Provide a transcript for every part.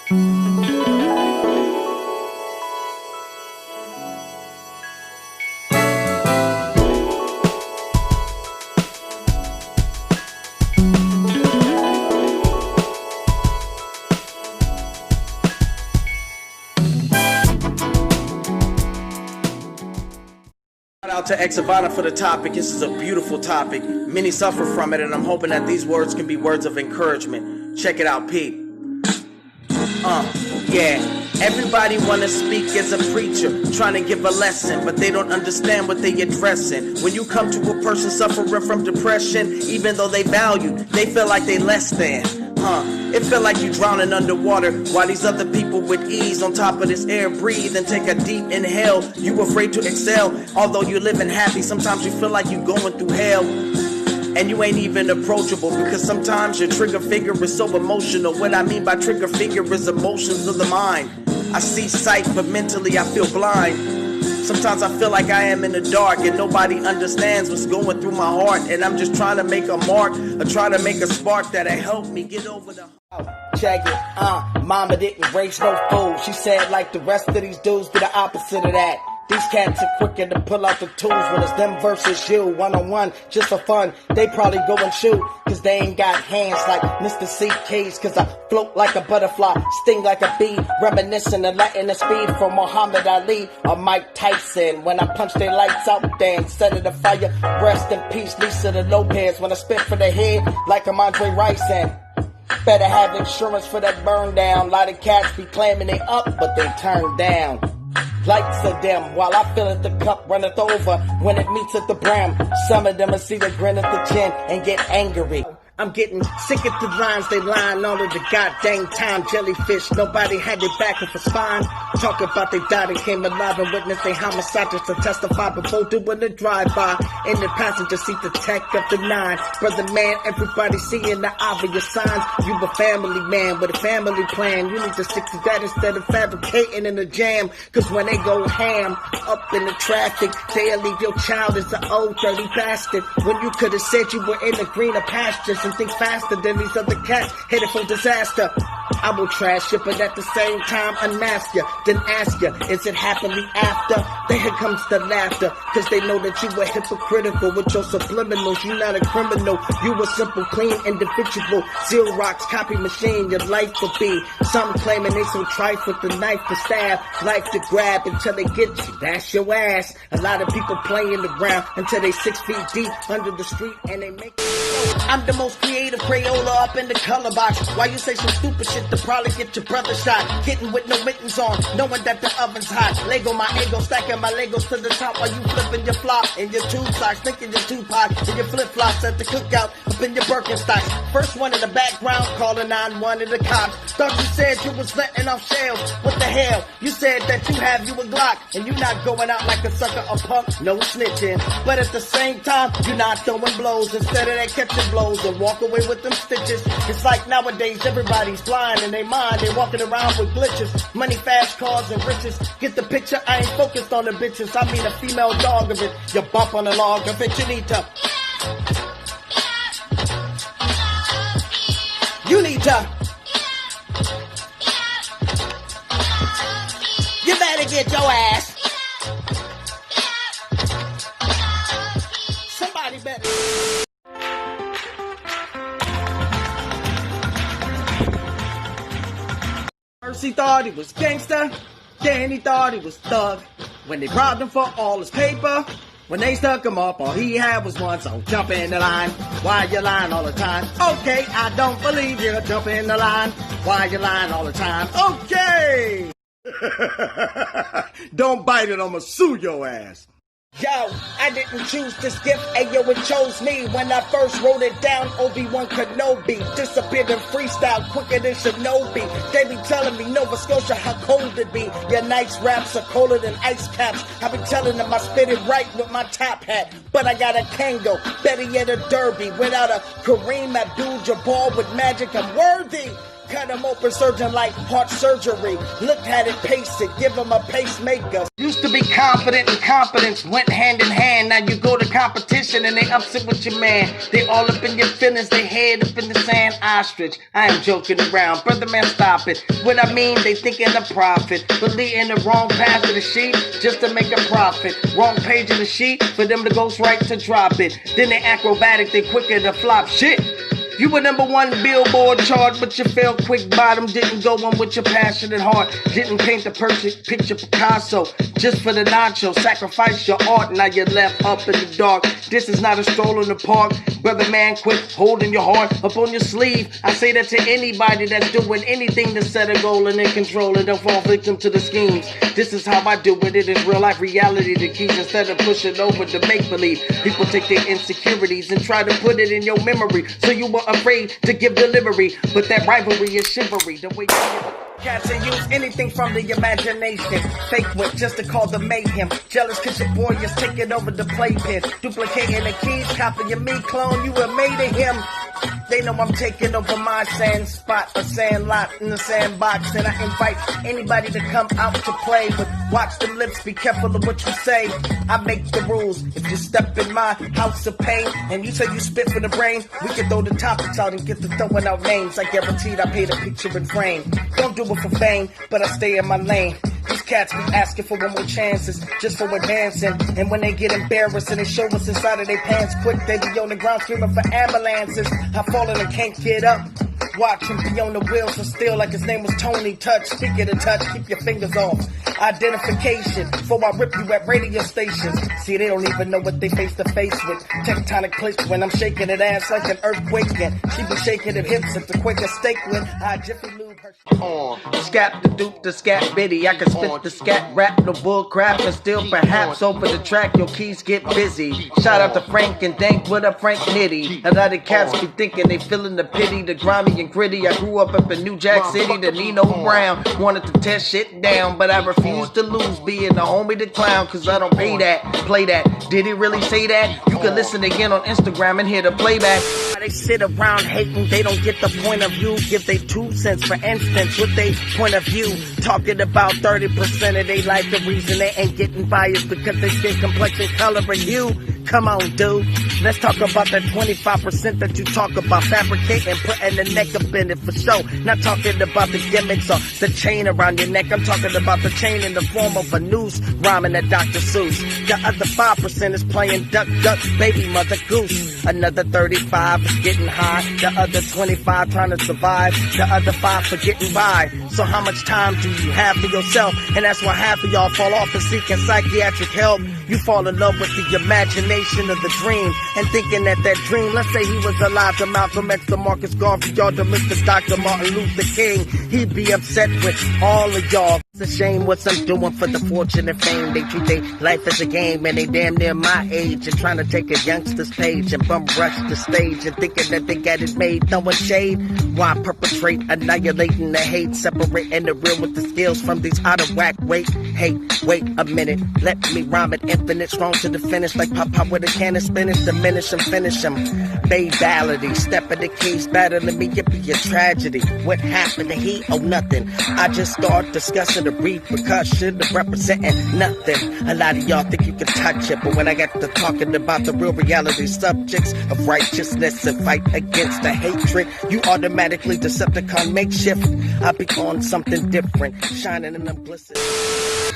Shout out to Exavana for the topic. This is a beautiful topic. Many suffer from it, and I'm hoping that these words can be words of encouragement. Check it out, Pete. Yeah. Everybody wanna speak as a preacher, trying to give a lesson, but they don't understand what they addressing. When you come to a person suffering from depression, even though they value, they feel like they less than. It feel like you drowning underwater while these other people with ease on top of this air breathe and take a deep inhale. You afraid to excel, although you're living happy. Sometimes you feel like you're going through hell, and you ain't even approachable, because sometimes your trigger figure is so emotional. What I mean by trigger figure is emotions of the mind. I see sight, but mentally I feel blind. Sometimes I feel like I am in the dark and nobody understands what's going through my heart, and I'm just trying to make a mark or try to make a spark that'll help me get over the... Check it, mama didn't raise no fool. She said like the rest of these dudes do the opposite of that. These cats are quicker to pull out the tools when it's them versus you, one-on-one, just for fun. They probably go and shoot, cause they ain't got hands like Mr. CK's, cause I float like a butterfly, sting like a bee, reminiscent of Latin and speed from Muhammad Ali or Mike Tyson. When I punch their lights out there and set it afire, rest in peace, Lisa the Lopez. When I spit for the head like I'm Andre Rice, and better have insurance for that burn down. A lot of cats be claiming they up, but they turn down. Lights are dim while I fill it, the cup runneth over when it meets at the brim. Some of them will see the grin at the chin and get angry. I'm getting sick at the lines they lying all of the goddamn time. Jellyfish, nobody had their back with a spine. Talk about they died and came alive and witnessed their homicide just to testify before doing the drive-by. In the passenger seat, the tech of the 9. Brother man, everybody seeing the obvious signs. You a family man with a family plan. You need to stick to that instead of fabricating in the jam. Cause when they go ham up in the traffic, they'll leave your child as an old dirty bastard. When you could have said you were in the greener pastures and think faster than these other cats headed for disaster. I will trash you, but at the same time unmask you, then ask you, is it happily after? Then here comes the laughter, cause they know that you were hypocritical with your subliminals. You not a criminal, you a simple, clean individual. Xerox copy machine, your life will be. Some claiming they so trife with the knife to stab, life to grab until they get you, that's your ass. A lot of people playing around until they 6 feet deep under the street and they make it. I'm the most creative Crayola up in the color box. Why you say some stupid shit to probably get your brother shot? Getting with no mittens on, knowing that the oven's hot. Lego my ego, stacking my Legos to the top while you flipping your flop in your tube socks, thinking your Tupac and your flip flops at the cookout up in your Birkenstocks. First one in the background, calling 911 to the cops. Thought you said you was letting off shells. What the hell? You said that you have you a Glock and you not going out like a sucker or punk, no snitching. But at the same time, you not throwing blows instead of that catching blows and walk away with them stitches. It's like nowadays everybody's blind in their mind. They walking around with glitches, money, fast cars, and riches. Get the picture? I ain't focused on the bitches. I mean a female dog of it. You bump on the log of it. You need to. You better get your ass. Somebody better. First he thought he was gangster, then he thought he was thug. When they robbed him for all his paper, when they stuck him up, all he had was one, so jump in the line. Why you lying all the time? Okay, I don't believe you. Jump in the line. Why you lying all the time? Okay! Don't bite it, I'ma sue your ass. Yo, I didn't choose this gift, ayo, it chose me. When I first wrote it down, Obi-Wan Kenobi disappeared in freestyle quicker than Shinobi. They be telling me Nova Scotia how cold it be. Your nice raps are colder than ice caps. I be telling them I spit it right with my top hat. But I got a Kango, better yet a Derby. Without a Kareem Abdul-Jabbar with magic, I'm worthy. Cut him open, surgeon like heart surgery. Look at it, pace it, give him a pacemaker. Used to be confident and confidence went hand in hand. Now you go to competition and they upset with your man. They all up in your feelings, they head up in the sand. Ostrich, I am joking around. Brother man, stop it. What I mean, they thinking of profit, but leading the wrong path of the sheet just to make a profit. Wrong page of the sheet for them to go right to drop it. Then they acrobatic, they quicker to flop shit. You were #1 Billboard chart, but you fell quick bottom. Didn't go on with your passionate heart. Didn't paint the perfect picture Picasso just for the nacho. Sacrifice your art, now you're left up in the dark. This is not a stroll in the park. Brother man, quit holding your heart up on your sleeve. I say that to anybody that's doing anything to set a goal and in control and don't fall victim to the schemes. This is how I do it. It is real life reality the keys instead of pushing over to make believe. People take their insecurities and try to put it in your memory, so you were afraid to give delivery, but that rivalry is chivalry. The way you give it. Cats and use anything from the imagination. Fake with just to call the mayhem. Jealous cause your boy is taking over the playpen. Duplicating the keys, copying me, clone, you were made of him. They know I'm taking over my sand spot, a sand lot in the sandbox, and I invite anybody to come out to play. But watch them lips, be careful of what you say. I make the rules. If you step in my house of pain and you say you spit for the brain, we can throw the topics out and get to throwing out names. I guaranteed I paid a picture and frame. Don't do it for fame, but I stay in my lane. These cats be asking for one more chances just for advancing. And when they get embarrassed and they show us inside of their pants quick, they be on the ground screaming for ambulances. I've fallen and can't get up. Watch him be on the wheels and still like his name was Tony Touch. Speak of the touch, keep your fingers off. Identification, before I rip you at radio stations. See, they don't even know what they face to face with. Tectonic plates when I'm shaking that ass like an earthquake. And she be shaking her hips at the quickest steak when I jiffy lube her. Scat the dupe, the scat bitty. I can spit the scat rap, no bull crap, and still perhaps over the track your keys get busy. Shout out to Frank and Dank, what up Frank Nitty. A lot of cats be thinking they feeling the pity, the grimy and gritty. I grew up in New Jack City, the Nino Brown. Wanted to tear shit down, but I refused to lose. Being the homie the clown, cause I don't pay that, play that. Did he really say that? You can listen again on Instagram and hear the playback. They sit around hating, they don't get the point of view. Give they 2 cents, for instance, with they point of view. Talking about 30% of they life, the reason they ain't getting biased because they skin complexion, color, and hue. Come on, dude. Let's talk about that 25% that you talk about fabricating, putting the neck up in it for show. Not talking about the gimmicks or the chain around your neck. I'm talking about the chain in the form of a noose, rhyming at Dr. Seuss. The other 5% is playing duck, duck, baby mother goose. Another 35 is getting high. The other 25 trying to survive. The other 5 for getting by. So how much time do you have for yourself? And that's why half of y'all fall off and seeking psychiatric help. You fall in love with the imagination of the dream and thinking that dream, let's say he was alive, to Malcolm X, to Marcus Garvey, y'all, to Mr. Dr. Martin Luther King, he'd be upset with all of y'all. It's a shame what I'm doing for the fortune and fame. They treat their life as a game and they damn near my age and trying to take a youngster's page and bum rush the stage and thinking that they got it made, throwing shade. Why perpetrate, annihilating the hate, separating the real with the skills from these out of whack. Wait a minute, let me rhyme it infinite, strong to the finish like Pop with a can of spinach, diminish and finish them. Babality, step in the keys, battling me, it be a tragedy. What happened to he? Oh, nothing. I just start discussing the repercussion of representing nothing. A lot of y'all think you can touch it, but when I get to talking about the real reality subjects of righteousness and fight against the hatred, you automatically Decepticon makeshift. I be on something different, shining in them glisten.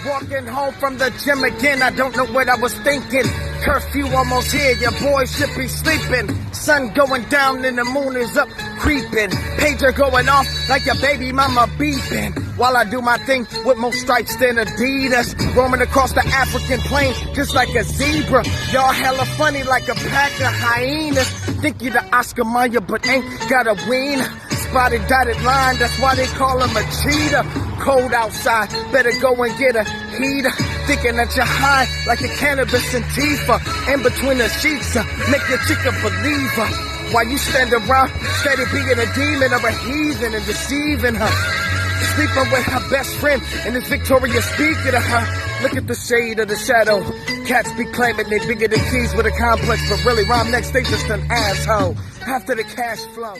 Walking home from the gym again, I don't know what I was thinking. Curfew almost here, your boy should be sleeping. Sun going down and the moon is up creeping. Pager going off like your baby mama beeping. While I do my thing with more stripes than Adidas. Roaming across the African plain just like a zebra. Y'all hella funny like a pack of hyenas. Think you the Oscar Mayer but ain't got a wiener. Spotted dotted line, that's why they call him a cheater. Cold outside, better go and get a heater. Thinking that you're high like a cannabis and Tifa. In between the sheets, make your chick a believer. While you stand around, steady being a demon or a heathen and deceiving her. Sleeping with her best friend and this Victoria speaking to her. Look at the shade of the shadow. Cats be claiming they bigger than keys with a complex, but really rhyme next, they just an asshole. After the cash flow.